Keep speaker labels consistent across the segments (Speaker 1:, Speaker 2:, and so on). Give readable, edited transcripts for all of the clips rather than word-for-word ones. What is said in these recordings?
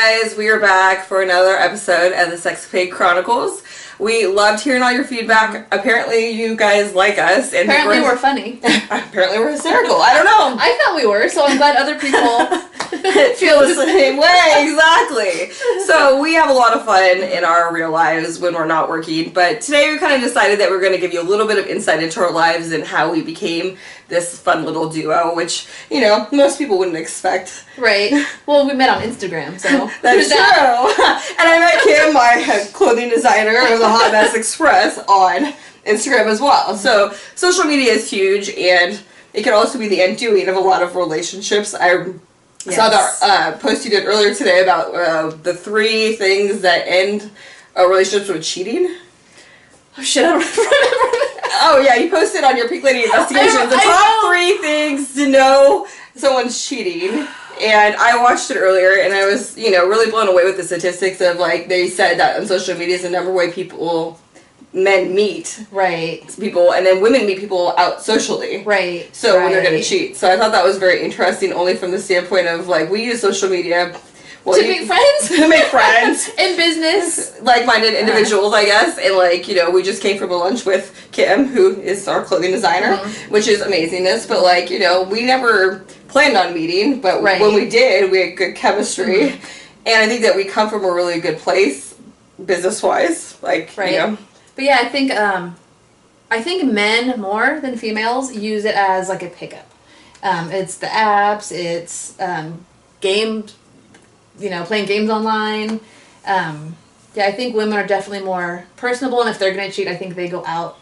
Speaker 1: guys, we are back for another episode of the Sexcapade Chronicles. We loved hearing all your feedback. Apparently you guys like us. And
Speaker 2: apparently we're funny.
Speaker 1: Apparently we're hysterical. I don't know.
Speaker 2: I thought we were, so I'm glad other people
Speaker 1: feel the same way. Exactly. So we have a lot of fun in our real lives when we're not working, but today we kind of decided that we're going to give you a little bit of insight into our lives and how we became this fun little duo, which, you know, most people wouldn't expect.
Speaker 2: Right. Well, we met on Instagram, so.
Speaker 1: That's true. And I met Kim, my clothing designer of the Hot Mess Express, on Instagram as well. So social media is huge, and it can also be the undoing of a lot of relationships. I saw that post you did earlier today about the 3 things that end relationships with cheating.
Speaker 2: Oh shit, I don't remember.
Speaker 1: Oh yeah, you posted on your Pink Lady Investigations the top 3 things to know someone's cheating. And I watched it earlier, and I was, you know, really blown away with the statistics of, like, they said that on social media is the number way men meet people, and then women meet people out socially.
Speaker 2: Right.
Speaker 1: So when they're going to cheat. So I thought that was very interesting, only from the standpoint of, like, we use social media
Speaker 2: to make friends.
Speaker 1: To make friends.
Speaker 2: In business.
Speaker 1: Like-minded individuals, I guess. And, like, you know, we just came from a lunch with Kim, who is our clothing designer, which is amazingness. But, like, you know, we never planned on meeting, but when we did, we had good chemistry. And I think that we come from a really good place, business-wise. Like, you know.
Speaker 2: But yeah, I think men more than females use it as, like, a pickup. It's the apps, it's games, you know, playing games online. Yeah, I think women are definitely more personable, and if they're going to cheat, I think they go out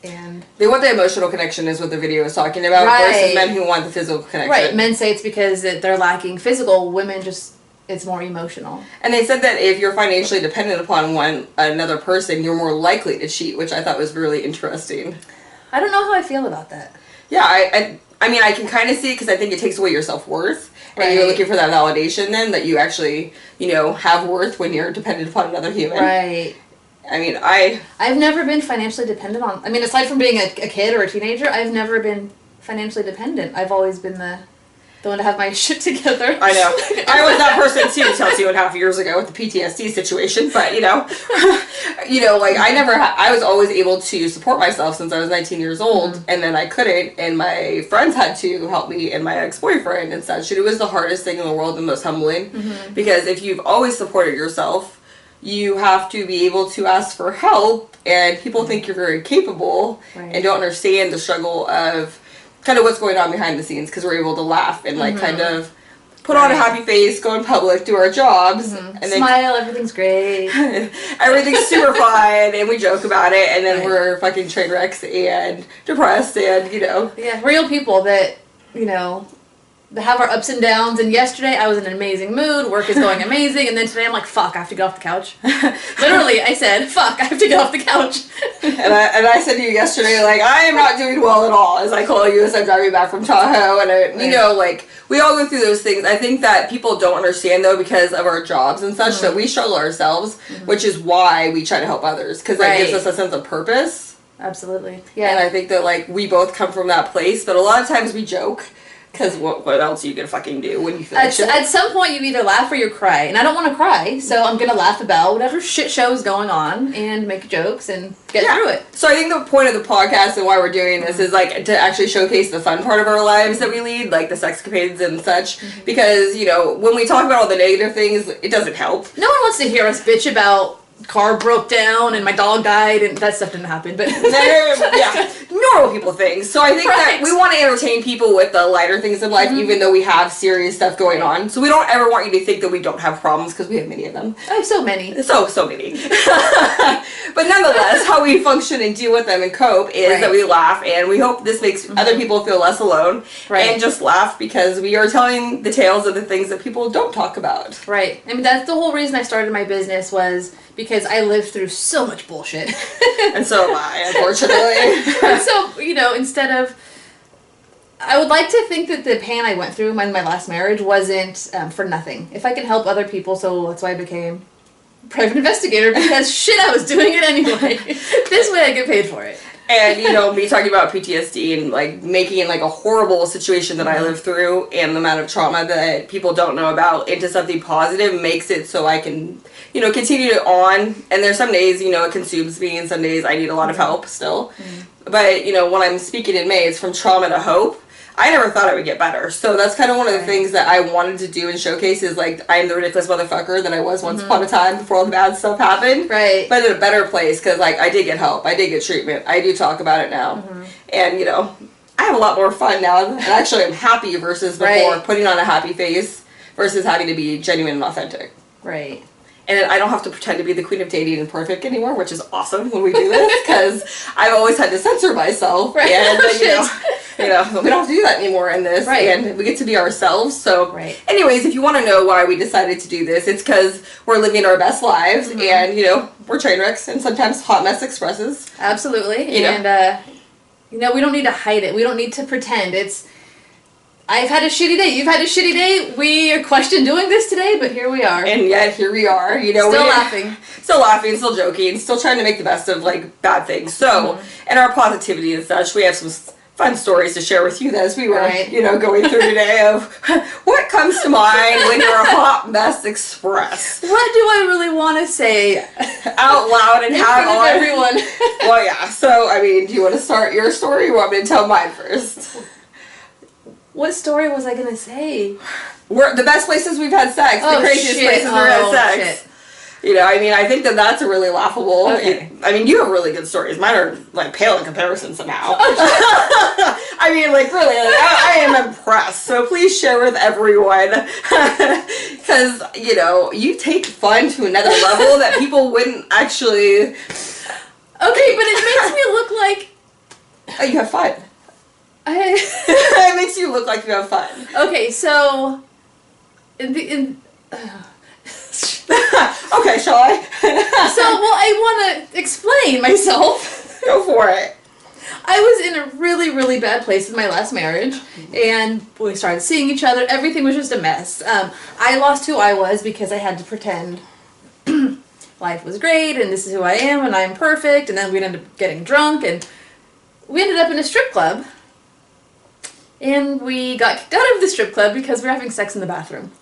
Speaker 2: and...
Speaker 1: They want the emotional connection is what the video is talking about, versus men who want the physical connection.
Speaker 2: Right, men say it's because they're lacking physical, women just... It's more emotional. And
Speaker 1: they said that if you're financially dependent upon another person, you're more likely to cheat, which I thought was really interesting.
Speaker 2: I don't know how I feel about that.
Speaker 1: Yeah, I mean, I can kind of see it because I think it takes away your self-worth. And you're looking for that validation then that you actually, you know, have worth when you're dependent upon another human.
Speaker 2: Right.
Speaker 1: I mean,
Speaker 2: I've never been financially dependent on... I mean, aside from being a kid or a teenager, I've never been financially dependent. I've always been the one to have my shit together.
Speaker 1: I know. I was that person too till 2.5 years ago with the PTSD situation, but you know, like I was always able to support myself since I was 19 years old, and then I couldn't, and my friends had to help me, and my ex-boyfriend and such. It was the hardest thing in the world, the most humbling, because if you've always supported yourself, you have to be able to ask for help, and people think you're very capable and don't understand the struggle of kind of what's going on behind the scenes, because we're able to laugh and like kind of put on a happy face, go in public, do our jobs, and then
Speaker 2: smile, everything's great.
Speaker 1: Everything's super fun, and we joke about it, and then we're fucking train wrecks and depressed, and you know.
Speaker 2: Yeah, real people that, you know, have our ups and downs. And yesterday I was in an amazing mood, work is going amazing, and then today I'm like, fuck, I have to get off the couch. Literally, I said, fuck, I have to get off the couch.
Speaker 1: and I said to you yesterday, like, I am not doing well at all, as I call you as I'm driving back from Tahoe, and you know, like, we all go through those things. I think that people don't understand, though, because of our jobs and such, that we struggle ourselves, which is why we try to help others, because that gives us a sense of purpose.
Speaker 2: Absolutely. Yeah.
Speaker 1: And I think that, like, we both come from that place, but a lot of times we joke. Because what else are you going to fucking do when you feel like shit?
Speaker 2: At some point, you either laugh or you cry. And I don't want to cry, so I'm going to laugh about whatever shit show is going on and make jokes and get through it.
Speaker 1: So I think the point of the podcast and why we're doing this is, like, to actually showcase the fun part of our lives that we lead, like the sexcapades and such. Because, you know, when we talk about all the negative things, it doesn't help.
Speaker 2: No one wants to hear us bitch about car broke down and my dog died, and that stuff didn't happen, but
Speaker 1: yeah, normal people things. So I think that we want to entertain people with the lighter things in life, even though we have serious stuff going on. So we don't ever want you to think that we don't have problems, because we have many of them.
Speaker 2: I have so many.
Speaker 1: So many. But nonetheless, how we function and deal with them and cope is that we laugh, and we hope this makes other people feel less alone, and just laugh, because we are telling the tales of the things that people don't talk about.
Speaker 2: Right. I mean, that's the whole reason I started my business, was because I lived through so much bullshit.
Speaker 1: And so have I, unfortunately.
Speaker 2: So, you know, instead of... I would like to think that the pain I went through in my last marriage wasn't for nothing. If I can help other people, so that's why I became a private investigator, because shit, I was doing it anyway. This way I get paid for it.
Speaker 1: And, you know, me talking about PTSD and, like, making, like, a horrible situation that I lived through and the amount of trauma that people don't know about into something positive makes it so I can, you know, continue to on. And there's some days, you know, it consumes me, and some days I need a lot of help still. But, you know, when I'm speaking in May, it's from trauma to hope. I never thought I would get better. So that's kind of one of the things that I wanted to do and showcase is, like, I am the ridiculous motherfucker that I was once upon a time before all the bad stuff happened.
Speaker 2: Right.
Speaker 1: But in a better place because, like, I did get help. I did get treatment. I do talk about it now. And, you know, I have a lot more fun now. And actually I'm happy versus before putting on a happy face versus having to be genuine and authentic.
Speaker 2: Right.
Speaker 1: And I don't have to pretend to be the queen of dating and perfect anymore, which is awesome when we do this because I've always had to censor myself.
Speaker 2: Right.
Speaker 1: And, you know, we don't have to do that anymore in this.
Speaker 2: Right.
Speaker 1: And we get to be ourselves. So,
Speaker 2: right.
Speaker 1: anyways, if you want to know why we decided to do this, it's because we're living our best lives and, you know, we're train wrecks and sometimes hot mess expresses.
Speaker 2: Absolutely.
Speaker 1: You know.
Speaker 2: And, you know, we don't need to hide it. We don't need to pretend. I've had a shitty day. You've had a shitty day. We questioned doing this today, but here we are.
Speaker 1: And yet, here we are. You know,
Speaker 2: still laughing.
Speaker 1: Still laughing, still joking, still trying to make the best of, like, bad things. So, and our positivity and such, we have some fun stories to share with you as we were, you know, going through today of what comes to mind when you're a hot mess express.
Speaker 2: What do I really want to say
Speaker 1: out loud and have on
Speaker 2: everyone?
Speaker 1: Well, yeah. So, I mean, do you want to start your story or you want me to tell mine first?
Speaker 2: What story was I going to say?
Speaker 1: We're the best places we've had sex. The craziest places we've had sex. Shit. You know, I mean, I think that that's a really laughable.
Speaker 2: Okay.
Speaker 1: I mean, you have really good stories. Mine are, like, pale in comparison somehow. I mean, like, really, like, I am impressed. So please share with everyone. Because, you know, you take fun to another level that people wouldn't actually...
Speaker 2: Okay, but it makes me look like...
Speaker 1: Oh, you have fun. It makes you look like you have fun.
Speaker 2: Okay, so...
Speaker 1: Okay, shall I?
Speaker 2: Well, I want to explain myself.
Speaker 1: Go for it.
Speaker 2: I was in a really, really bad place in my last marriage, and we started seeing each other. Everything was just a mess. I lost who I was because I had to pretend life was great, and this is who I am, and I'm perfect, and then we ended up getting drunk, and we ended up in a strip club, and we got kicked out of the strip club because we were having sex in the bathroom.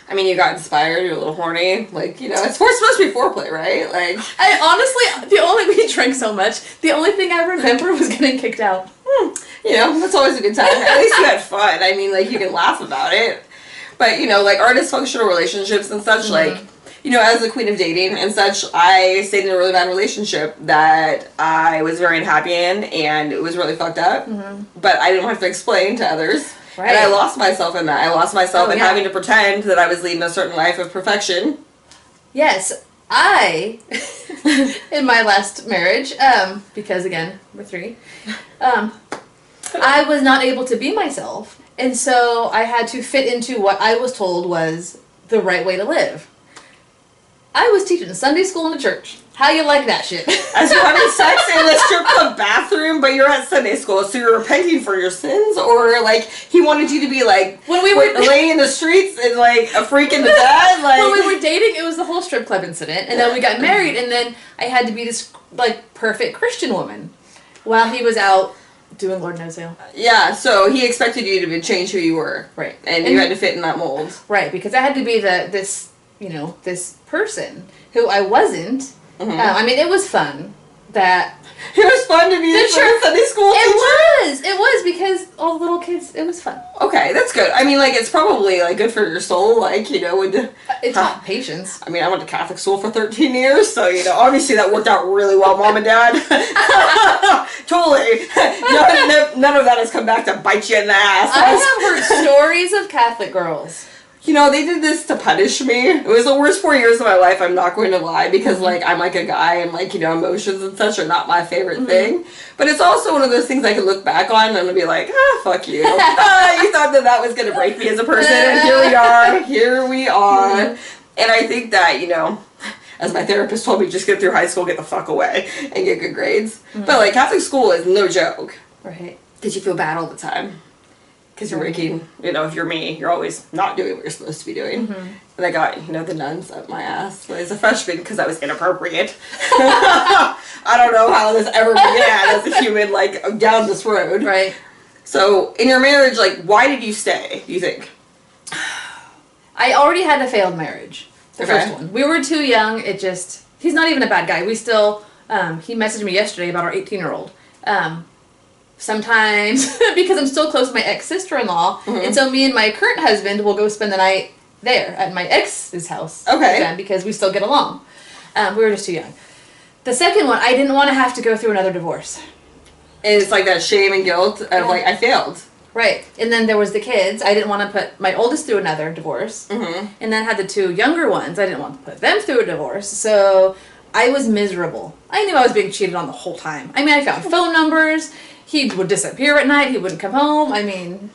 Speaker 1: I mean, you got inspired, you're a little horny, like, you know, it's supposed to be foreplay, right? Like,
Speaker 2: I honestly, we drank so much, the only thing I remember was getting kicked out.
Speaker 1: You know, that's always a good time. At least you had fun. I mean, like, you can laugh about it. But, you know, like, our dysfunctional relationships and such, like, you know, as the queen of dating and such, I stayed in a really bad relationship that I was very unhappy in, and it was really fucked up. But I didn't have to explain to others. Right. And I lost myself in that. I lost myself in having to pretend that I was leading a certain life of perfection.
Speaker 2: Yes, in my last marriage, because again, we're three, I was not able to be myself. And so I had to fit into what I was told was the right way to live. I was teaching Sunday school in the church. How you like that shit?
Speaker 1: As you're having sex in the strip club bathroom, but you're at Sunday school, so you're repenting for your sins? Or, like, he wanted you to be, like,
Speaker 2: when we were
Speaker 1: laying in the streets and, like, a freak in the bed? Like,
Speaker 2: when we were dating, it was the whole strip club incident. And then we got married, and then I had to be this, like, perfect Christian woman while he was out doing Lord knows who.
Speaker 1: Yeah, so he expected you to change who you were.
Speaker 2: Right.
Speaker 1: And you had to fit in that mold.
Speaker 2: Right, because I had to be this person who I wasn't. I mean, it was fun.
Speaker 1: It was fun to be in Sunday school.
Speaker 2: It was because all the little kids. It was fun.
Speaker 1: Okay, that's good. I mean, like, it's probably, like, good for your soul. Like, you know,
Speaker 2: it taught patience.
Speaker 1: I mean, I went to Catholic school for 13 years, so, you know, obviously that worked out really well, Mom and Dad. Totally. None of that has come back to bite you in the ass.
Speaker 2: I have heard stories of Catholic girls.
Speaker 1: You know, they did this to punish me. It was the worst 4 years of my life, I'm not going to lie, because, like, I'm like a guy and, like, you know, emotions and such are not my favorite thing. But it's also one of those things I can look back on and I'm going to be like, fuck you. You thought that was going to break me as a person, and here we are. And I think that, you know, as my therapist told me, just get through high school, get the fuck away, and get good grades. But, like, Catholic school is no joke.
Speaker 2: Right.
Speaker 1: Did you feel bad all the time? Because you're making, you know, if you're me, you're always not doing what you're supposed to be doing. And I got, the nuns up my ass as a freshman because I was inappropriate. I don't know how this ever began as a human, like, down this road.
Speaker 2: Right.
Speaker 1: So, in your marriage, like, why did you stay, do you think?
Speaker 2: I already had a failed marriage. The first one. We were too young. He's not even a bad guy. We still, he messaged me yesterday about our 18-year-old. Sometimes, because I'm still close to my ex-sister-in-law, and so me and my current husband will go spend the night there at my ex's house.
Speaker 1: Okay.
Speaker 2: Because we still get along. We were just too young. The second one, I didn't want to have to go through another divorce.
Speaker 1: And it's like that shame and guilt of like, I failed.
Speaker 2: Right. And then there was the kids. I didn't want to put my oldest through another divorce. And then had the two younger ones. I didn't want to put them through a divorce. So I was miserable. I knew I was being cheated on the whole time. I mean, I found phone numbers. He would disappear at night. He wouldn't come home. I mean...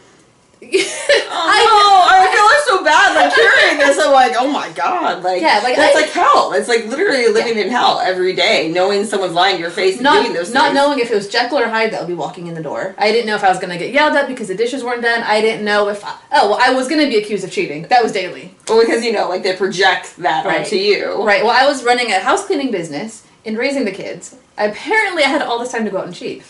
Speaker 1: I feel so bad, like, hearing this. I'm like, oh my god, like, that's like hell. It's like literally living in hell every day, knowing someone's lying to your face and doing those things.
Speaker 2: Not knowing if it was Jekyll or Hyde that would be walking in the door. I didn't know if I was going to get yelled at because the dishes weren't done. I didn't know if I was going to be accused of cheating. That was daily.
Speaker 1: Well, because, like, they project that onto you.
Speaker 2: Right. Well, I was running a house cleaning business and raising the kids. Apparently, I had all this time to go out and cheat.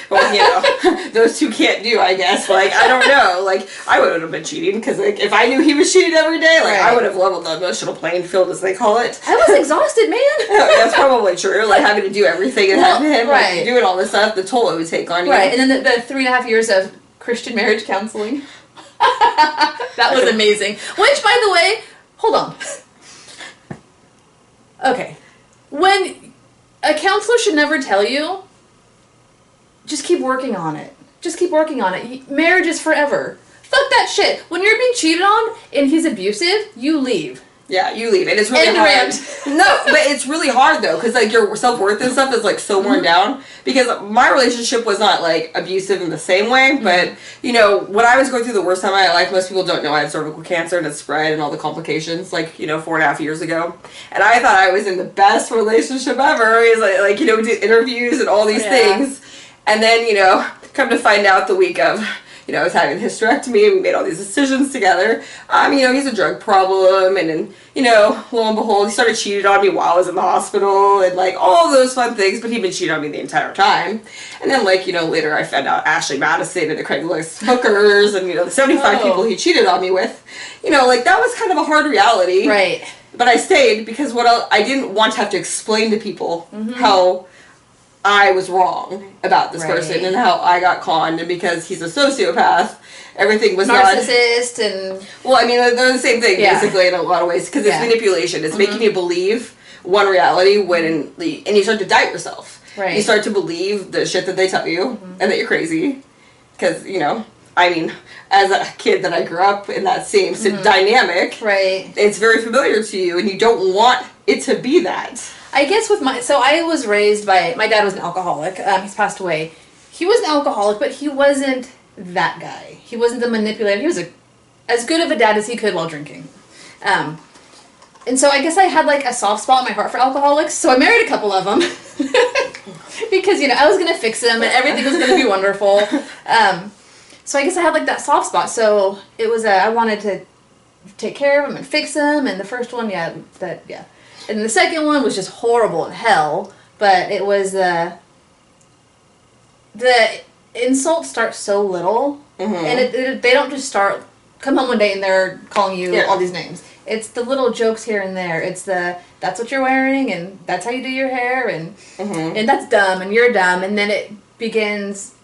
Speaker 1: Well, those two can't do, I guess. Like, I don't know. Like, I would have been cheating because, like, if I knew he was cheating every day, like, I would have leveled the emotional playing field, as they call it.
Speaker 2: I was exhausted, man.
Speaker 1: That's probably true. Like, having to do everything and having him, like, doing all this stuff, the toll it would take on you.
Speaker 2: Right, and then the 3.5 years of Christian marriage counseling. That was amazing. Which, by the way, hold on. Okay. When a counselor should never tell you, just keep working on it. Just keep working on it. Marriage is forever. Fuck that shit. When you're being cheated on and he's abusive, you leave.
Speaker 1: Yeah, you leave. And it's really hard. No, but it's really hard, though, because, like, your self-worth and stuff is, like, so worn down. Because my relationship was not, like, abusive in the same way. But, when I was going through the worst time of my life, most people don't know I had cervical cancer and it spread and all the complications, like, 4.5 years ago. And I thought I was in the best relationship ever. It was like, we did interviews and all these things. And then, come to find out the week of, I was having a hysterectomy and we made all these decisions together. He's a drug problem and then, lo and behold, he started cheating on me while I was in the hospital and, like, all those fun things, but he'd been cheating on me the entire time. And then, like, later I found out Ashley Madison and the Craigslist hookers and, the 75 people he cheated on me with. Like, that was kind of a hard reality.
Speaker 2: Right.
Speaker 1: But I stayed because I didn't want to have to explain to people how I was wrong about this person and how I got conned, and because he's a sociopath, everything was
Speaker 2: narcissist and...
Speaker 1: Well, I mean, they're the same thing, basically, in a lot of ways, because it's manipulation. It's making you believe one reality and you start to doubt yourself.
Speaker 2: Right.
Speaker 1: You start to believe the shit that they tell you, and that you're crazy. Because, as a kid that I grew up in that same dynamic, it's very familiar to you, and you don't want it to be that.
Speaker 2: I guess so I was raised by, my dad was an alcoholic. He's passed away. He was an alcoholic, but he wasn't that guy. He wasn't the manipulator. He was as good of a dad as he could while drinking. And so I guess I had, like, a soft spot in my heart for alcoholics, so I married a couple of them. Because, I was going to fix them and everything was going to be wonderful. So I guess I had, like, that soft spot. So it was, I wanted to take care of them and fix them, and the first one, And the second one was just horrible in hell, but it was, the insults start so little, and they don't just come home one day and they're calling you all these names. It's the little jokes here and there. It's that's what you're wearing, and that's how you do your hair, and that's dumb, and you're dumb, and then it begins,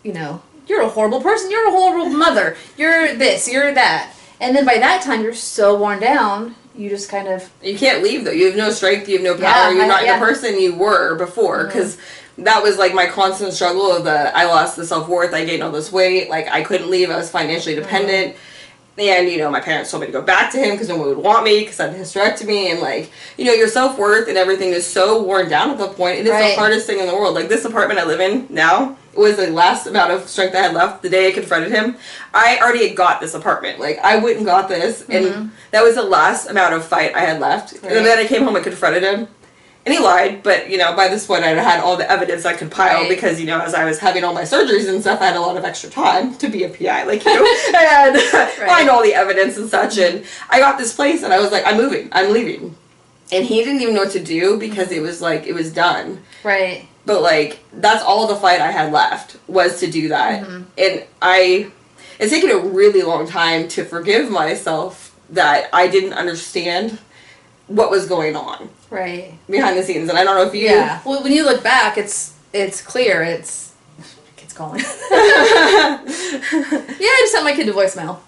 Speaker 2: you're a horrible person, you're a horrible mother, you're this, you're that. And then by that time, you're so worn down, you just kind of...
Speaker 1: You can't leave, though. You have no strength, you have no power, you're not the person you were before, because that was, like, my constant struggle of I lost the self-worth, I gained all this weight, like, I couldn't leave, I was financially dependent, and, my parents told me to go back to him because no one would want me because I had a hysterectomy, and, like, your self-worth and everything is so worn down at the point. It is the hardest thing in the world. Like, this apartment I live in now was the last amount of strength I had left the day I confronted him. I already got this apartment. Like, I went and got this, and that was the last amount of fight I had left. And then I came home and confronted him, And he lied, but, you know, by this point I had all the evidence I could pile because, you know, as I was having all my surgeries and stuff, I had a lot of extra time to be a PI like you and find all the evidence and such. And I got this place and I was like, I'm moving. I'm leaving. And he didn't even know what to do because it was like, it was done.
Speaker 2: Right.
Speaker 1: But, like, that's all the fight I had left was to do that. And it's taken a really long time to forgive myself that I didn't understand what was going on.
Speaker 2: Right.
Speaker 1: Behind the scenes. And I don't know if you...
Speaker 2: Yeah. Well, when you look back, it's clear. It's... Kids calling. Yeah, I just sent my kid to voicemail.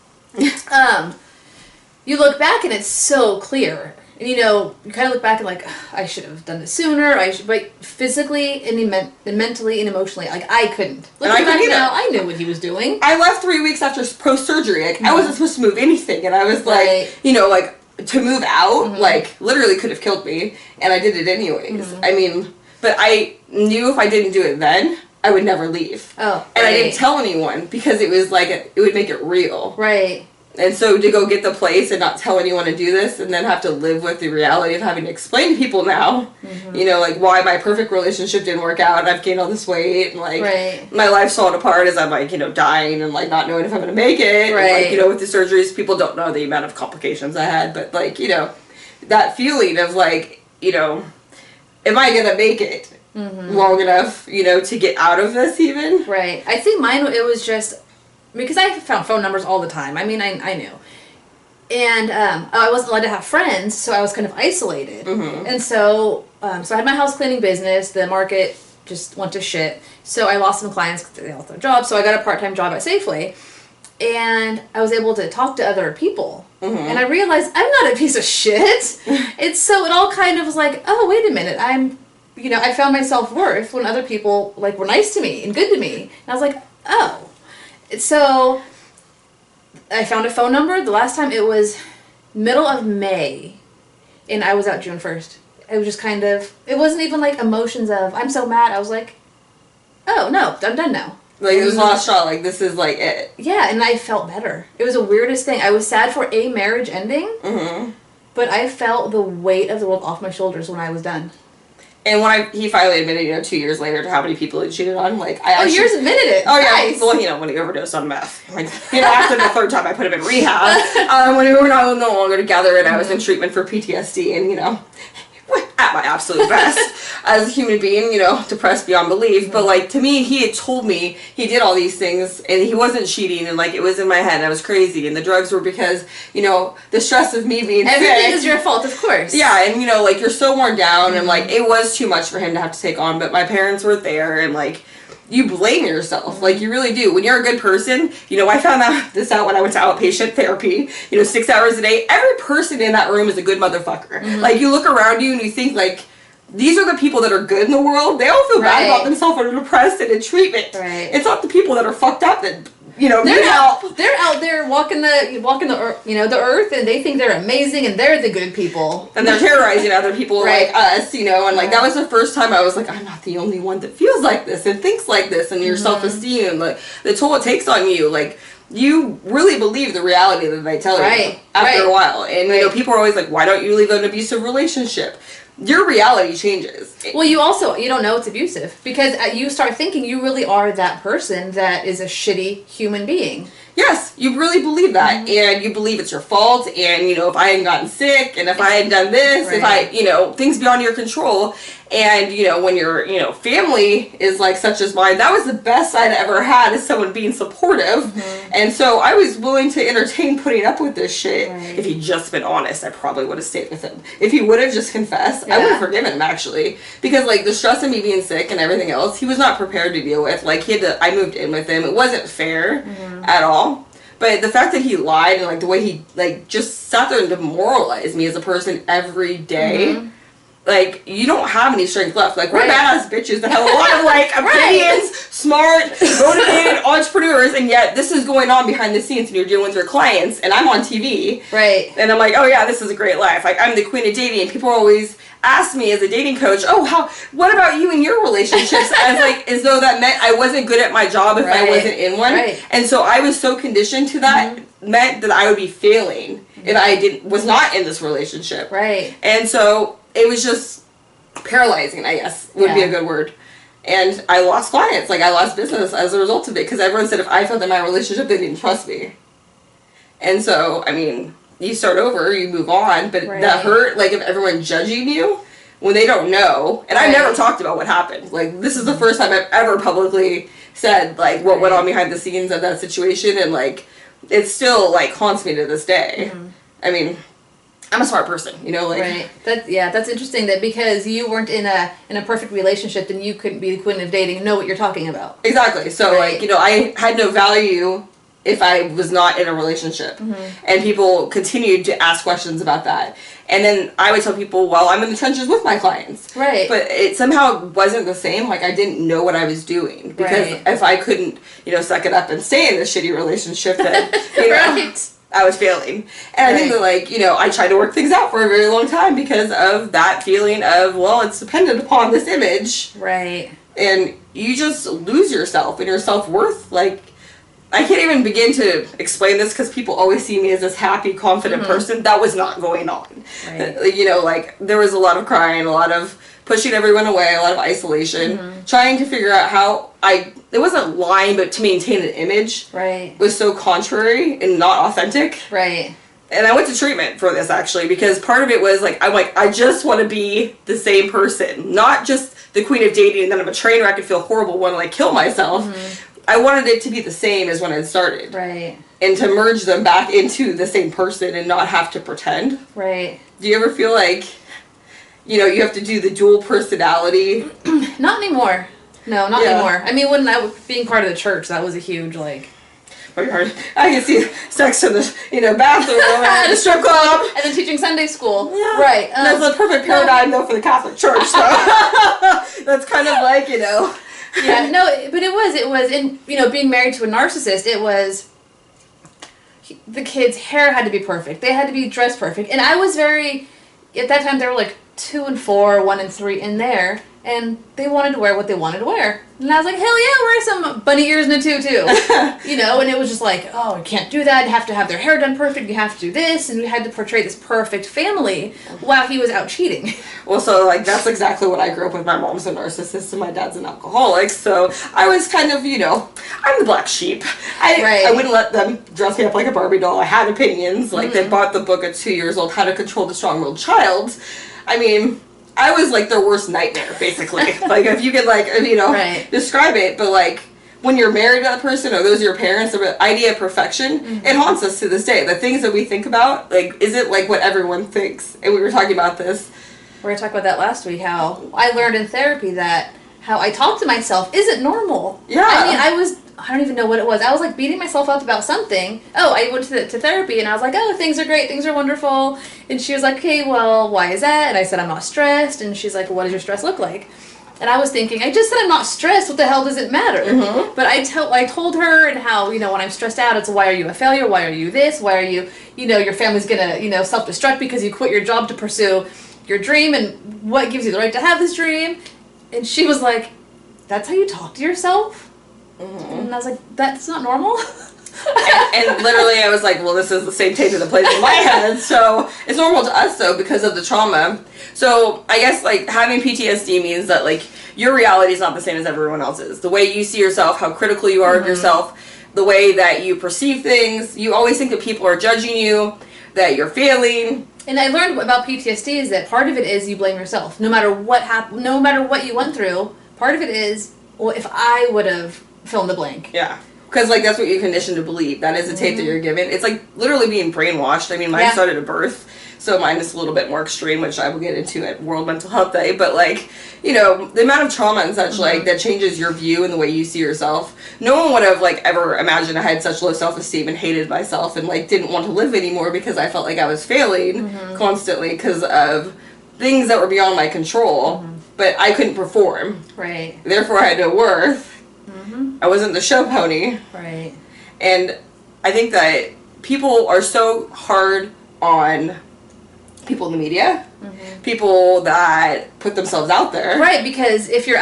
Speaker 2: You look back and it's so clear. And, you know, you kind of look back and like, I should have done this sooner. But physically and mentally and emotionally, like, I couldn't. Looking back now, I knew what he was doing.
Speaker 1: I left 3 weeks after post-surgery. Like, I wasn't supposed to move anything. And I was like, you know, like, to move out, like, literally could have killed me. And I did it anyways. I mean, but I knew if I didn't do it then, I would never leave.
Speaker 2: Oh,
Speaker 1: and I didn't tell anyone because it was like, it would make it real.
Speaker 2: Right.
Speaker 1: And so to go get the place and not tell anyone to do this and then have to live with the reality of having to explain to people now, you know, like why my perfect relationship didn't work out and I've gained all this weight and like my life's falling apart as I'm like, you know, dying and like not knowing if I'm going to make it.
Speaker 2: Right.
Speaker 1: And, like, you know, with the surgeries, people don't know the amount of complications I had, but like, you know, that feeling of like, you know, am I going to make it long enough, you know, to get out of this even?
Speaker 2: Right. I think mine, it was just... Because I found phone numbers all the time. I mean, I knew. And I wasn't allowed to have friends, so I was kind of isolated. And so so I had my house cleaning business. The market just went to shit. So I lost some clients because they lost their jobs. So I got a part-time job at Safeway. And I was able to talk to other people. And I realized I'm not a piece of shit. So it all kind of was like, oh, wait a minute. You know, I found my self-worth when other people, like, were nice to me and good to me. And I was like, oh. So, I found a phone number. The last time it was middle of May, and I was out June 1st. It was just kind of, it wasn't even like emotions of, I'm so mad. I was like, oh, no, I'm done now.
Speaker 1: Like, it was last shot. Like, this is like it.
Speaker 2: Yeah, and I felt better. It was the weirdest thing. I was sad for a marriage ending, but I felt the weight of the world off my shoulders when I was done.
Speaker 1: And when he finally admitted, you know, 2 years later to how many people he cheated on, like, I actually...
Speaker 2: Oh, yours admitted it.
Speaker 1: Oh, yeah.
Speaker 2: Nice.
Speaker 1: Well, you know, when he overdosed on meth. Like, you know, after the third time I put him in rehab, when we were no longer together and I was in treatment for PTSD and, you know, at my absolute best as a human being, you know, depressed beyond belief. But, like, to me, he had told me he did all these things and he wasn't cheating and, like, it was in my head and I was crazy and the drugs were because, you know, the stress of me being
Speaker 2: Everything
Speaker 1: sick.
Speaker 2: is your fault, of course.
Speaker 1: Yeah, and, you know, like, you're so worn down and, like, it was too much for him to have to take on, but my parents were there and, like, you blame yourself. Like, you really do. When you're a good person, you know, I found this out when I went to outpatient therapy, you know, 6 hours a day. Every person in that room is a good motherfucker. Like, you look around you and you think, like, these are the people that are good in the world. They all feel bad about themselves and are depressed and in treatment. It's not the people that are fucked up that, you know,
Speaker 2: they're out there walking the you know, the earth, and they think they're amazing and they're the good people.
Speaker 1: And they're terrorizing other people like us, you know, and like that was the first time I was like, I'm not the only one that feels like this and thinks like this, and your self-esteem and like the toll it takes on you, like you really believe the reality that they tell you after a while. And you know, people are always like, why don't you leave an abusive relationship? Your reality changes.
Speaker 2: Well, you don't know it's abusive because you start thinking you really are that person that is a shitty human being.
Speaker 1: Yes, you really believe that, and you believe it's your fault, and, you know, if I hadn't gotten sick, and if I hadn't done this, if I, you know, things beyond your control, and, you know, when your, you know, family is, like, such as mine, that was the best I'd ever had, is someone being supportive, and so I was willing to entertain putting up with this shit. If he'd just been honest, I probably would have stayed with him. If he would have just confessed, I would have forgiven him, actually, because, like, the stress of me being sick and everything else, he was not prepared to deal with. Like, I moved in with him. It wasn't fair at all. But the fact that he lied and, like, the way he, like, just sat there and demoralized me as a person every day, like, you don't have any strength left. Like, we're badass bitches that have a lot of, like, opinions, smart, motivated entrepreneurs, and yet this is going on behind the scenes and you're dealing with your clients, and I'm on TV. And I'm like, oh, yeah, this is a great life. Like, I'm the queen of dating, and people always ask me as a dating coach, oh, what about you and your relationships? As though that meant I wasn't good at my job if I wasn't in one. And so I was so conditioned to that, meant that I would be failing if I was not in this relationship. And so it was just, paralyzing, I guess, would be a good word. And I lost clients. Like, I lost business as a result of it. Because everyone said if I felt in my relationship, they didn't trust me. And so, I mean, you start over, you move on. But that hurt, like, if everyone judging you when they don't know. And I never talked about what happened. Like, this is the first time I've ever publicly said, like, what went on behind the scenes of that situation. And, like, it still, like, haunts me to this day. I mean, I'm a smart person, you know, like.
Speaker 2: That's interesting that because you weren't in a perfect relationship, then you couldn't be the queen of dating and know what you're talking about.
Speaker 1: Exactly. So, like, you know, I had no value if I was not in a relationship. And people continued to ask questions about that. And then I would tell people, well, I'm in the trenches with my clients. Right. But it somehow wasn't the same. Like, I didn't know what I was doing. Because if I couldn't, you know, suck it up and stay in this shitty relationship, then, you know, I was failing. And I think that, like, you know, I tried to work things out for a very long time because of that feeling of, well, it's dependent upon this image. Right. And you just lose yourself and your self-worth. Like, I can't even begin to explain this because people always see me as this happy, confident person. That was not going on. Right. You know, like, there was a lot of crying, a lot of pushing everyone away, a lot of isolation, trying to figure out how it wasn't lying, but to maintain an image was so contrary and not authentic. Right. And I went to treatment for this, actually, because part of it was, like, I'm like, I just want to be the same person. Not just the queen of dating and then I'm a train wreck and feel horrible, want to, like, kill myself. I wanted it to be the same as when it started. Right. And to merge them back into the same person and not have to pretend. Right. Do you ever feel like, you know, you have to do the dual personality?
Speaker 2: Not anymore. No, not anymore. I mean, when I was being part of the church, that was a huge, like...
Speaker 1: I can see sex in the, you know, bathroom and the strip club.
Speaker 2: And then teaching Sunday school. Yeah. Right.
Speaker 1: That's a perfect paradigm, though, for the Catholic Church. So that's kind of like, you know...
Speaker 2: Yeah, no, but it was, in, you know, being married to a narcissist, it was, the kids' hair had to be perfect. They had to be dressed perfect. And I was very, at that time, there were like 2 and 4, 1 and 3 in there, and they wanted to wear what they wanted to wear. And I was like, hell yeah, wear some bunny ears and a tutu. You know, and it was just like, oh, you can't do that. You have to have their hair done perfect. You have to do this. And we had to portray this perfect family while he was out cheating.
Speaker 1: Well, so, like, that's exactly what I grew up with. My mom's a narcissist and my dad's an alcoholic. So I was kind of, you know, I'm the black sheep. I wouldn't let them dress me up like a Barbie doll. I had opinions. Like, they bought the book at 2 years old, How to Control the Strong-Willed Child. I mean... I was, like, their worst nightmare, basically. Like, if you could, like, you know, describe it. But, like, when you're married to that person or those are your parents, the idea of perfection, it haunts us to this day. The things that we think about, like, is it, like, what everyone thinks? And we were talking about this.
Speaker 2: We were talking about that last week, how I learned in therapy that how I talk to myself isn't normal. Yeah. I mean, I don't even know what it was. I was, like, beating myself up about something. Oh, I went to therapy, and I was like, oh, things are great, things are wonderful. And she was like, okay, well, why is that? And I said, I'm not stressed. And she's like, well, what does your stress look like? And I was thinking, I just said I'm not stressed. What the hell does it matter? But I told her and how, you know, when I'm stressed out, it's why are you a failure? Why are you this? Why are you, you know, your family's going to, you know, self-destruct because you quit your job to pursue your dream. And what gives you the right to have this dream? And she was like, that's how you talk to yourself? And I was like, that's not normal.
Speaker 1: and literally I was like, well, this is the same tape that plays in my head. So it's normal to us, though, because of the trauma. So I guess, like, having PTSD means that, like, your reality is not the same as everyone else's. The way you see yourself, how critical you are of yourself, the way that you perceive things. You always think that people are judging you, that you're failing.
Speaker 2: And I learned about PTSD is that part of it is you blame yourself. No matter what happened, no matter what you went through, part of it is, well, if I would have fill in the blank. Yeah.
Speaker 1: Because, like, that's what you're conditioned to believe. That is a tape that you're given. It's, like, literally being brainwashed. I mean, mine started at birth, so mine is a little bit more extreme, which I will get into at World Mental Health Day. But, like, you know, the amount of trauma and such, like, that changes your view and the way you see yourself. No one would have, like, ever imagined I had such low self-esteem and hated myself and, like, didn't want to live anymore because I felt like I was failing constantly because of things that were beyond my control. But I couldn't perform. Right. Therefore, I had no worth. I wasn't the show pony. Right. And I think that people are so hard on people in the media, people that put themselves out there.
Speaker 2: Right, because if you're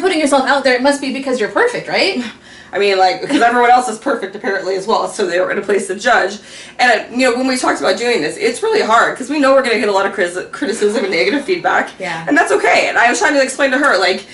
Speaker 2: putting yourself out there, it must be because you're perfect, right?
Speaker 1: I mean, like, because everyone else is perfect apparently as well, so they were in a place to judge. And, you know, when we talked about doing this, it's really hard because we know we're going to get a lot of criticism and negative feedback.
Speaker 2: Yeah.
Speaker 1: And that's okay. And I was trying to explain to her, like,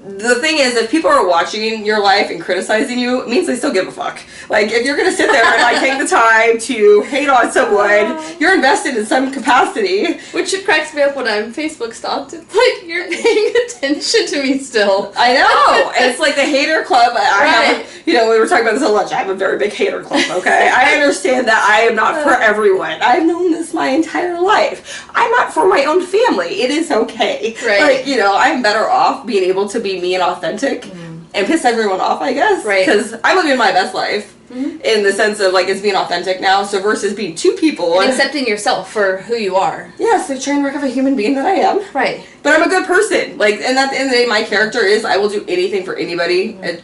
Speaker 1: the thing is, if people are watching your life and criticizing you, it means they still give a fuck. Like, if you're gonna sit there and like take the time to hate on someone, you're invested in some capacity.
Speaker 2: Which it cracks me up when I'm Facebook stalked. It's like, you're paying attention to me still.
Speaker 1: I know. And it's like the hater club. I have, you know, we were talking about this a lunch. I have a very big hater club, okay? I understand that I am not for everyone. I've known this my entire life. I'm not for my own family. It is okay.
Speaker 2: Right.
Speaker 1: Like, you know, I'm better off being able to be me and authentic and piss everyone off, I guess.
Speaker 2: Right.
Speaker 1: Because I'm living my best life in the sense of, like, it's being authentic now, so versus being two people.
Speaker 2: And accepting yourself for who you are.
Speaker 1: Yes, the train wreck of a human being that I am.
Speaker 2: Right.
Speaker 1: But I'm a good person. Like, and at the end of the day, my character is I will do anything for anybody at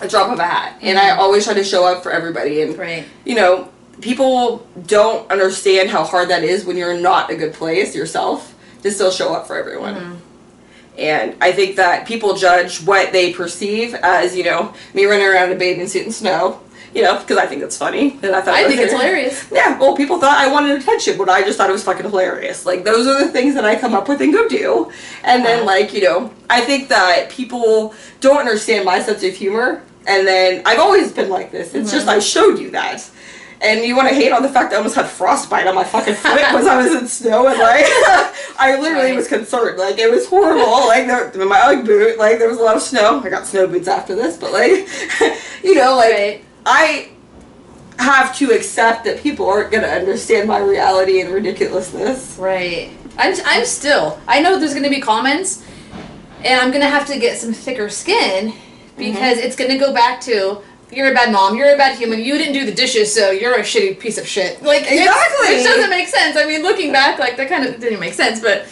Speaker 1: a drop of a hat. And I always try to show up for everybody. And, you know, people don't understand how hard that is when you're not a good place yourself to still show up for everyone. And I think that people judge what they perceive as, you know, me running around in a bathing suit in snow, you know, because I think it's funny. And
Speaker 2: I think it's hilarious.
Speaker 1: Yeah, well, people thought I wanted attention, but I just thought it was fucking hilarious. Like, those are the things that I come up with and go do. And then, like, you know, I think that people don't understand my sense of humor. And then, I've always been like this. It's just I showed you that. And you want to hate on the fact that I almost had frostbite on my fucking foot because I was in snow and, like, I literally was concerned. Like, it was horrible. Like, my Ugg boot, like, there was a lot of snow. I got snow boots after this, but, like, you know, like, I have to accept that people aren't going to understand my reality and ridiculousness.
Speaker 2: Right. I'm still, I know there's going to be comments, and I'm going to have to get some thicker skin because it's going to go back to, you're a bad mom, you're a bad human, you didn't do the dishes, so you're a shitty piece of shit. Like,
Speaker 1: exactly.
Speaker 2: Which doesn't make sense. I mean, looking back, like, that kind of didn't make sense, but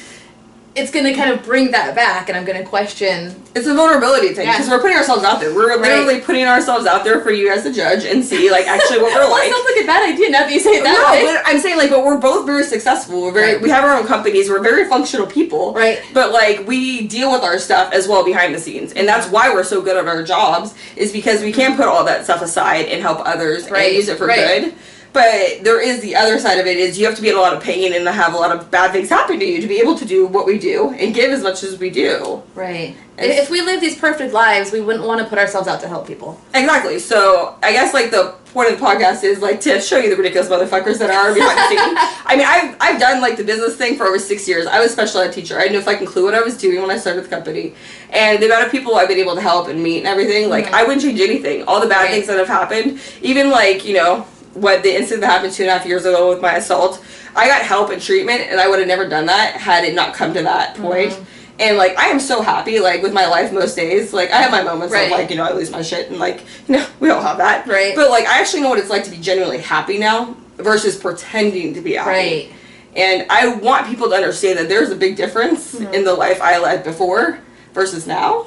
Speaker 2: it's going to kind of bring that back, and I'm going to question.
Speaker 1: It's a vulnerability thing, because we're putting ourselves out there. We're literally putting ourselves out there for you as a judge and see, like, actually what we're like.
Speaker 2: That sounds like a bad idea now that you say it that way.
Speaker 1: But I'm saying, like, but we're both very successful. We're very, we have our own companies. We're very functional people.
Speaker 2: Right.
Speaker 1: But, like, we deal with our stuff as well behind the scenes. And that's why we're so good at our jobs, is because we can put all that stuff aside and help others and use it for good. But there is the other side of it is you have to be in a lot of pain and have a lot of bad things happen to you to be able to do what we do and give as much as we do.
Speaker 2: Right. If we live these perfect lives, we wouldn't want to put ourselves out to help people.
Speaker 1: Exactly. So I guess, like, the point of the podcast is, like, to show you the ridiculous motherfuckers that are behind the scenes. I mean, I've done, like, the business thing for over 6 years. I was a special ed teacher. I had no fucking clue what I was doing when I started the company. And the amount of people I've been able to help and meet and everything, like, I wouldn't change anything. All the bad things that have happened, even, like, you know, what the incident that happened 2.5 years ago with my assault, I got help and treatment, and I would have never done that had it not come to that point. And, like, I am so happy, like, with my life most days. Like, I have my moments of, like, you know, I lose my shit, and, like, you know, we all have that.
Speaker 2: Right.
Speaker 1: But, like, I actually know what it's like to be genuinely happy now versus pretending to be happy.
Speaker 2: Right.
Speaker 1: And I want people to understand that there's a big difference in the life I led before versus now.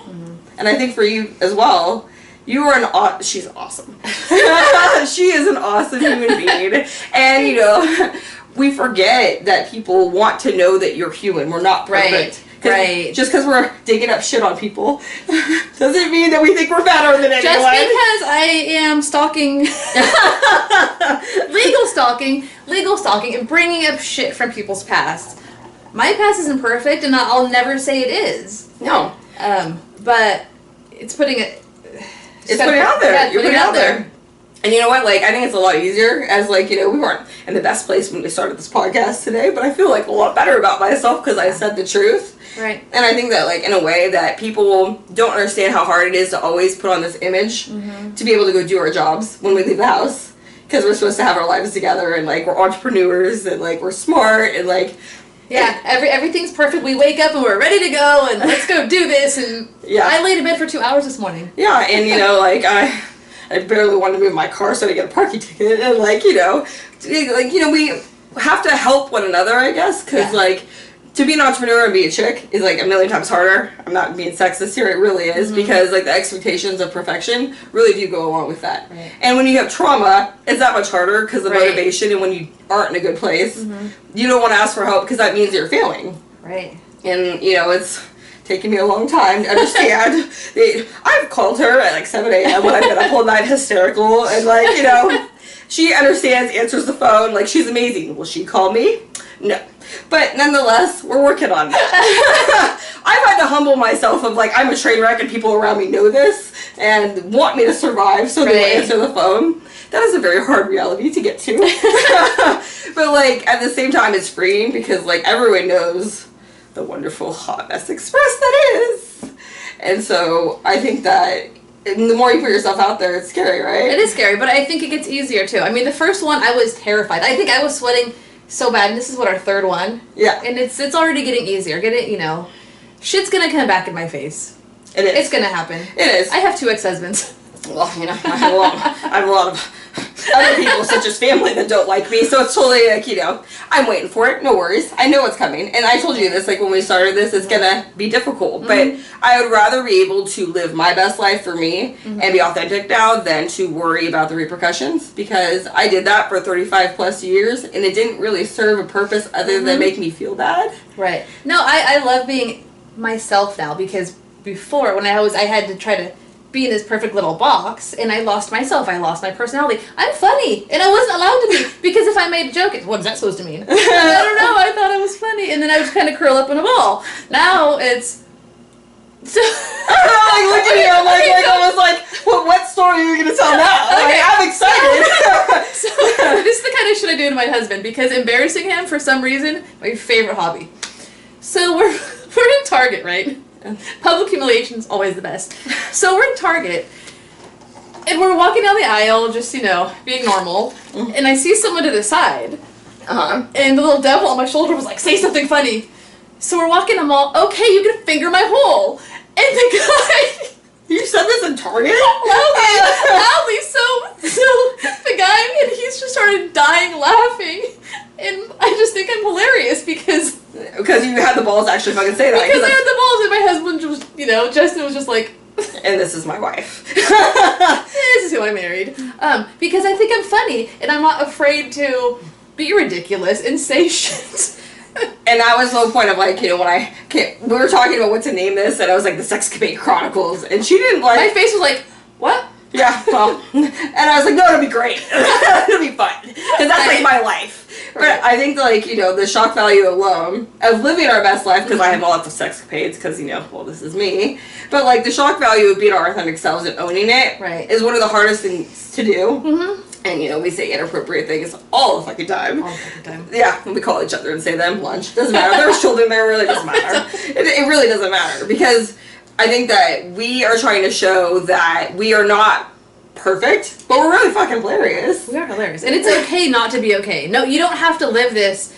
Speaker 1: And I think for you as well, you are she's awesome. She is an awesome human being. And, you know, we forget that people want to know that you're human. We're not perfect.
Speaker 2: Right.
Speaker 1: Just because we're digging up shit on people doesn't mean that we think we're better than anyone.
Speaker 2: Just because I am stalking, legal stalking, and bringing up shit from people's past. My past isn't perfect, and I'll never say it is.
Speaker 1: No.
Speaker 2: But it's putting it.
Speaker 1: It's putting it out there.
Speaker 2: Yeah,
Speaker 1: You're putting it out there. And you know what? Like, I think it's a lot easier as, like, you know, we weren't in the best place when we started this podcast today, but I feel, like, a lot better about myself because I said the truth.
Speaker 2: Right.
Speaker 1: And I think that, like, in a way that people don't understand how hard it is to always put on this image to be able to go do our jobs when we leave the house. Because we're supposed to have our lives together and, like, we're entrepreneurs and, like, we're smart and, like...
Speaker 2: Yeah, everything's perfect. We wake up and we're ready to go and let's go do this. And I laid in bed for 2 hours this morning.
Speaker 1: Yeah, and, you know, like, I barely wanted to move my car so I get a parking ticket. And, like, you know, we have to help one another, I guess. Because, like, to be an entrepreneur and be a chick is, like, a million times harder. I'm not being sexist here. It really is. Because, like, the expectations of perfection really do go along with that. Right. And when you have trauma, it's that much harder because of motivation. And when you aren't in a good place, you don't want to ask for help because that means you're failing.
Speaker 2: Right.
Speaker 1: And, you know, it taken me a long time to understand. I've called her at like 7 a.m. when I've been up all night hysterical, and like, you know, she understands, answers the phone, like she's amazing. Will she call me? No. But nonetheless, we're working on that. I've had to humble myself of like, I'm a train wreck and people around me know this and want me to survive, so they will answer the phone. That is a very hard reality to get to. But like, at the same time, it's freeing because like everyone knows the wonderful Hot Mess Express that is. And so I think that the more you put yourself out there, it's scary, right?
Speaker 2: It is scary, but I think it gets easier too. I mean, the first one, I was terrified. I think I was sweating so bad, and this is what, our third one?
Speaker 1: Yeah.
Speaker 2: And it's already getting easier. You know, shit's gonna come back in my face.
Speaker 1: It is.
Speaker 2: It's gonna happen.
Speaker 1: It is.
Speaker 2: I have 2 ex-husbands.
Speaker 1: Well, you know, I have a lot of other people, such as family, that don't like me, so it's totally like, you know, I'm waiting for it, no worries. I know what's coming. And I told you this, like, when we started this, it's gonna be difficult, but I would rather be able to live my best life for me and be authentic now than to worry about the repercussions, because I did that for 35 plus years, and it didn't really serve a purpose other than make me feel bad.
Speaker 2: Right. No, I love being myself now, because before, when I had to try to be in this perfect little box, and I lost myself. I lost my personality. I'm funny, and I wasn't allowed to be, because if I made a joke, what is that supposed to mean? I don't know. I thought I was funny, and then I would kind of curl up in a ball. Now it's so.
Speaker 1: Like, look at you. I'm like I was like, what story are you gonna tell now?
Speaker 2: Okay.
Speaker 1: Like, I'm excited.
Speaker 2: So this is the kind of shit I do to my husband, because embarrassing him, for some reason, my favorite hobby. So we're in Target, right? Public humiliation is always the best. So we're in Target, and we're walking down the aisle, just, you know, being normal, and I see someone to the side, and the little devil on my shoulder was like, say something funny. So we're walking the mall, okay, you can finger my hole. And the guy...
Speaker 1: You said this in Target?
Speaker 2: Loudly, so the guy, and he's just started dying laughing, and I just think I'm hilarious, because
Speaker 1: you had the balls to actually fucking say that.
Speaker 2: Because I had the balls, and my husband was, you know, Justin was just like...
Speaker 1: And this is my wife.
Speaker 2: This is who I married. Because I think I'm funny, and I'm not afraid to be ridiculous and say shit.
Speaker 1: And that was the whole point of, like, you know, when we were talking about what to name this, and I was like, the Sexcapade Chronicles, and she didn't like...
Speaker 2: My face was like, what?
Speaker 1: Yeah, well, and I was like, no, it'll be great. It'll be fun. Because that's, like, my life. But I think, like, you know, the shock value alone of living our best life, because I have lots of sexcapades, because, you know, well, this is me. But, like, the shock value of being our authentic selves and owning it is one of the hardest things to do. And, you know, we say inappropriate things all the fucking time.
Speaker 2: All the fucking time.
Speaker 1: Yeah, we call each other and say them lunch. Doesn't matter. There's children there, really doesn't matter. It really doesn't matter, because I think that we are trying to show that we are not perfect, but we're really fucking hilarious.
Speaker 2: We are hilarious. And it's okay not to be okay. No, you don't have to live this...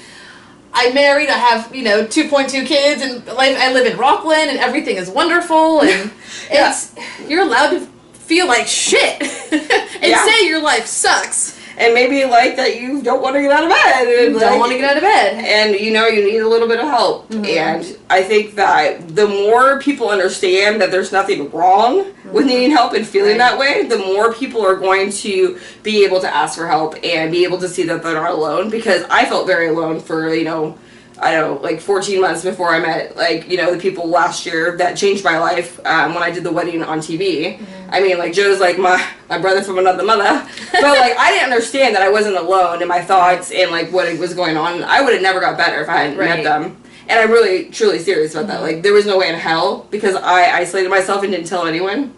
Speaker 2: I'm married, I have, you know, 2.2 kids, and I live in Rockland, and everything is wonderful, and it's... You're allowed to feel like shit and say your life sucks.
Speaker 1: And maybe like that you don't want to get out of bed. And
Speaker 2: don't want to get out of bed.
Speaker 1: And you know you need a little bit of help. And I think that the more people understand that there's nothing wrong with needing help and feeling that way, the more people are going to be able to ask for help and be able to see that they're not alone. Because I felt very alone for, you know, I don't know, like 14 months before I met, like, you know, the people last year that changed my life when I did the wedding on TV. I mean, like, Joe's like my brother from another mother. But, like, I didn't understand that I wasn't alone in my thoughts and, like, what was going on. I would have never got better if I hadn't met them. And I'm really, truly serious about that. Like, there was no way in hell, because I isolated myself and didn't tell anyone.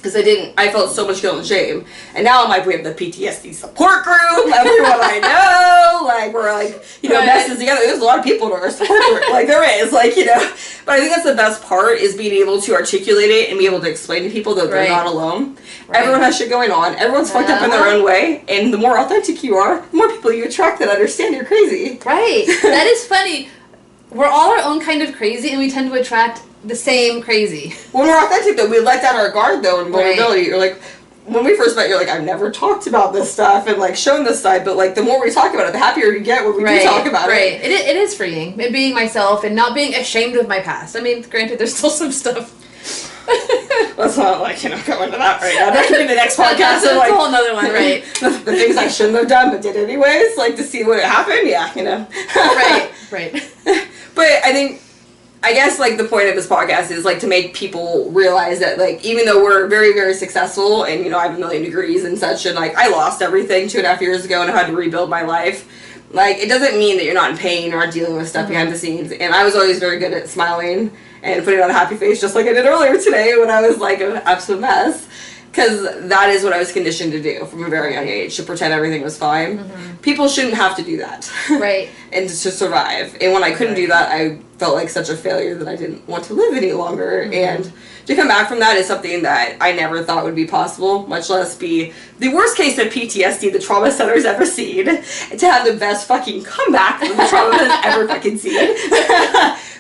Speaker 1: Because I felt so much guilt and shame. And now I'm like, we have the PTSD support group, everyone I know, like, we're like, you know, messes together. There's a lot of people in our support group, like, there is, like, you know. But I think that's the best part, is being able to articulate it and be able to explain to people that they're not alone. Everyone has shit going on. Everyone's fucked up in their own way. And the more authentic you are, the more people you attract that understand you're crazy.
Speaker 2: Right. That is funny. We're all our own kind of crazy, and we tend to attract the same crazy.
Speaker 1: When we're authentic, though, we let down our guard, though, and vulnerability. You're like, when we first met, you're like, I've never talked about this stuff and, like, shown this side, but, like, the more we talk about it, the happier you get when we do talk about it.
Speaker 2: It is freeing, and being myself and not being ashamed of my past. I mean, granted, there's still some stuff.
Speaker 1: Let's not, like, you know, go into that right now. That could be the next podcast.
Speaker 2: That's a whole nother one, right?
Speaker 1: the things I shouldn't have done but did anyways, like, to see what happened, yeah, you know.
Speaker 2: Right.
Speaker 1: But I I guess, like, the point of this podcast is, like, to make people realize that, like, even though we're very, very successful and, you know, I have a million degrees and such, and, like, I lost everything 2.5 years ago and I had to rebuild my life, like, it doesn't mean that you're not in pain or dealing with stuff behind the scenes. And I was always very good at smiling and putting on a happy face, just like I did earlier today when I was, like, an absolute mess. Because that is what I was conditioned to do from a very young age, to pretend everything was fine. People shouldn't have to do that.
Speaker 2: Right.
Speaker 1: And to survive. And when I couldn't do that, I felt like such a failure that I didn't want to live any longer. And to come back from that is something that I never thought would be possible, much less be the worst case of PTSD the trauma center's ever seen, and to have the best fucking comeback that the trauma has ever fucking seen.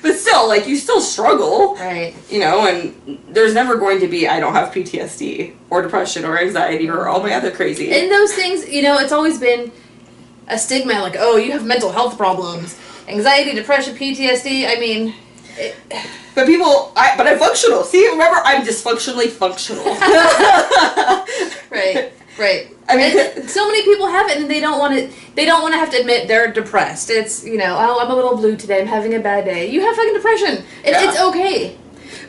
Speaker 1: But still, like, you still struggle.
Speaker 2: Right.
Speaker 1: You know, and there's never going to be, I don't have PTSD, or depression, or anxiety, or all my other crazy.
Speaker 2: And those things, you know, it's always been a stigma, like, oh, you have mental health problems, anxiety, depression, PTSD, I mean...
Speaker 1: But I'm functional. See, remember, I'm dysfunctionally functional.
Speaker 2: Right.
Speaker 1: I mean,
Speaker 2: and so many people have it, and they don't want to have to admit they're depressed. It's, you know, oh, I'm a little blue today, I'm having a bad day. You have fucking depression. It's okay.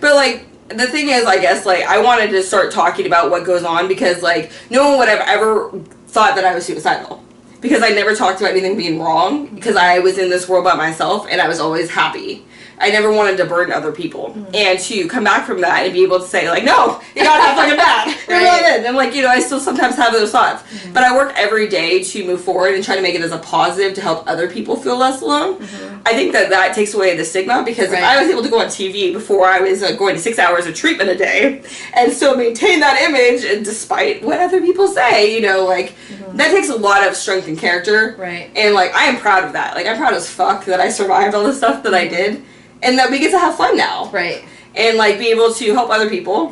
Speaker 1: But, like, the thing is, I guess, like, I wanted to start talking about what goes on because, like, no one would have ever thought that I was suicidal. Because I never talked about anything being wrong, because I was in this world by myself, and I was always happy. I never wanted to burden other people. And to come back from that and be able to say, like, no, you got that fucking bad. Right. Really did. And, like, you know, I still sometimes have those thoughts. But I work every day to move forward and try to make it as a positive to help other people feel less alone. I think that takes away the stigma, because if I was able to go on TV before I was going to 6 hours of treatment a day and still maintain that image, and despite what other people say, you know, like, that takes a lot of strength and character.
Speaker 2: Right.
Speaker 1: And, like, I am proud of that. Like, I'm proud as fuck that I survived all the stuff that I did. And that we get to have fun now.
Speaker 2: Right.
Speaker 1: And, like, be able to help other people.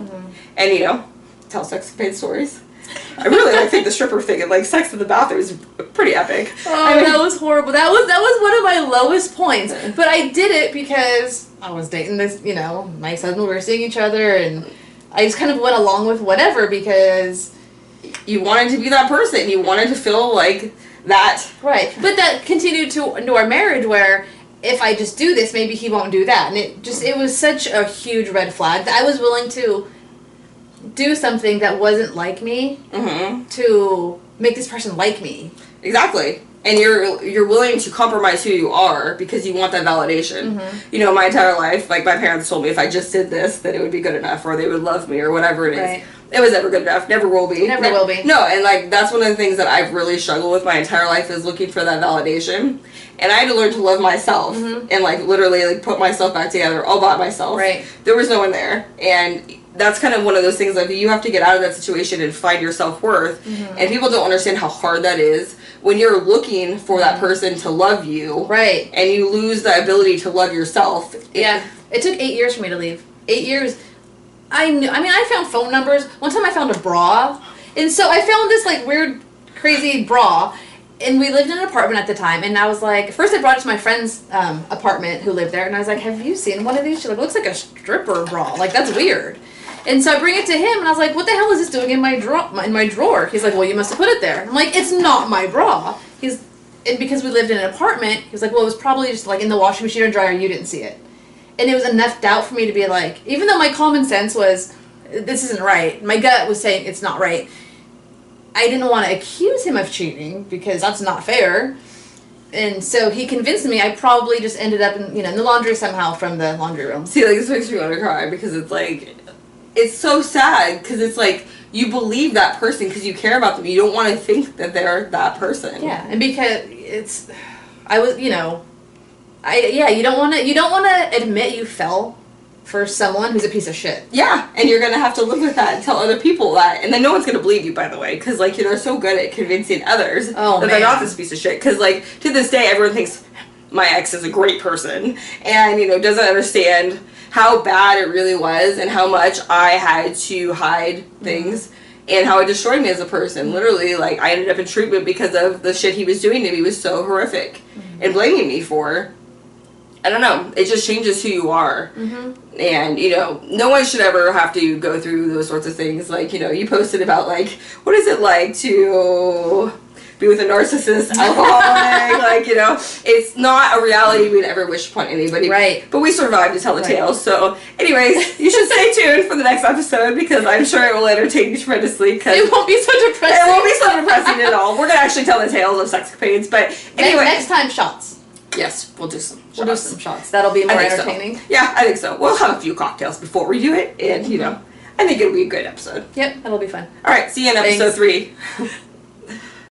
Speaker 1: And, you know, tell sexcapade stories. I really, I think the stripper thing and, like, sex in the bathroom is pretty epic.
Speaker 2: Oh, I mean, that was horrible. That was one of my lowest points. But I did it because I was dating this, you know, my ex-husband, we were seeing each other, and I just kind of went along with whatever because...
Speaker 1: You wanted to be that person. You wanted to feel like that.
Speaker 2: Right. But that continued into our marriage where... if I just do this, maybe he won't do that. And it was such a huge red flag that I was willing to do something that wasn't like me to make this person like me.
Speaker 1: Exactly. And you're willing to compromise who you are because you want that validation. You know, my entire life, like, my parents told me if I just did this, that it would be good enough, or they would love me, or whatever it is.
Speaker 2: Right.
Speaker 1: It was never good enough. Never will be.
Speaker 2: Never will be.
Speaker 1: No, and, like, that's one of the things that I've really struggled with my entire life, is looking for that validation. And I had to learn to love myself and, like, literally, like, put myself back together all by myself.
Speaker 2: Right.
Speaker 1: There was no one there. And that's kind of one of those things, like, you have to get out of that situation and find your self-worth. And people don't understand how hard that is when you're looking for that person to love you.
Speaker 2: Right.
Speaker 1: And you lose the ability to love yourself.
Speaker 2: Yeah. It took 8 years for me to leave. 8 years. I found phone numbers. One time I found a bra. And so I found this, like, weird, crazy bra. And we lived in an apartment at the time, and I was like, first I brought it to my friend's apartment who lived there, and I was like, have you seen one of these? She's like, looks like a stripper bra. Like, that's weird. And so I bring it to him, and I was like, what the hell is this doing in my drawer? He's like, well, you must have put it there. I'm like, it's not my bra. And because we lived in an apartment, he was like, well, it was probably just, like, in the washing machine or dryer, you didn't see it. And it was enough doubt for me to be like, even though my common sense was, this isn't right, my gut was saying it's not right, I didn't want to accuse him of cheating because that's not fair. And so he convinced me. I probably just ended up in the laundry somehow from the laundry room.
Speaker 1: See, like, this makes me want to cry because it's like, it's so sad because it's like you believe that person because you care about them. You don't want to think that they're that person.
Speaker 2: Yeah, and because you don't want to admit you fell for someone who's a piece of shit.
Speaker 1: Yeah, and you're going to have to live with that and tell other people that. And then no one's going to believe you, by the way, because, like, they're so good at convincing others that they're not this piece of shit. Because, like, to this day, everyone thinks my ex is a great person and, you know, doesn't understand how bad it really was and how much I had to hide things and how it destroyed me as a person. Literally, like, I ended up in treatment because of the shit he was doing to me was so horrific and blaming me for. I don't know. It just changes who you are. And, you know, no one should ever have to go through those sorts of things. Like, you know, you posted about, like, what is it like to be with a narcissist, alcoholic, like, you know, it's not a reality we'd ever wish upon anybody.
Speaker 2: Right.
Speaker 1: But we survived to tell the tales. So, anyways, you should stay tuned for the next episode because I'm sure it will entertain you tremendously.
Speaker 2: It won't be so depressing.
Speaker 1: It won't be so depressing at all. We're going to actually tell the tales of sexcapades, but anyway.
Speaker 2: Next time, shots.
Speaker 1: Yes, we'll do some
Speaker 2: We'll do some shots. That'll be more entertaining.
Speaker 1: So. Yeah, I think so. We'll have a few cocktails before we do it, and, you know, I think it'll be a good episode.
Speaker 2: Yep, that'll be fun.
Speaker 1: All right, see you in episode 3.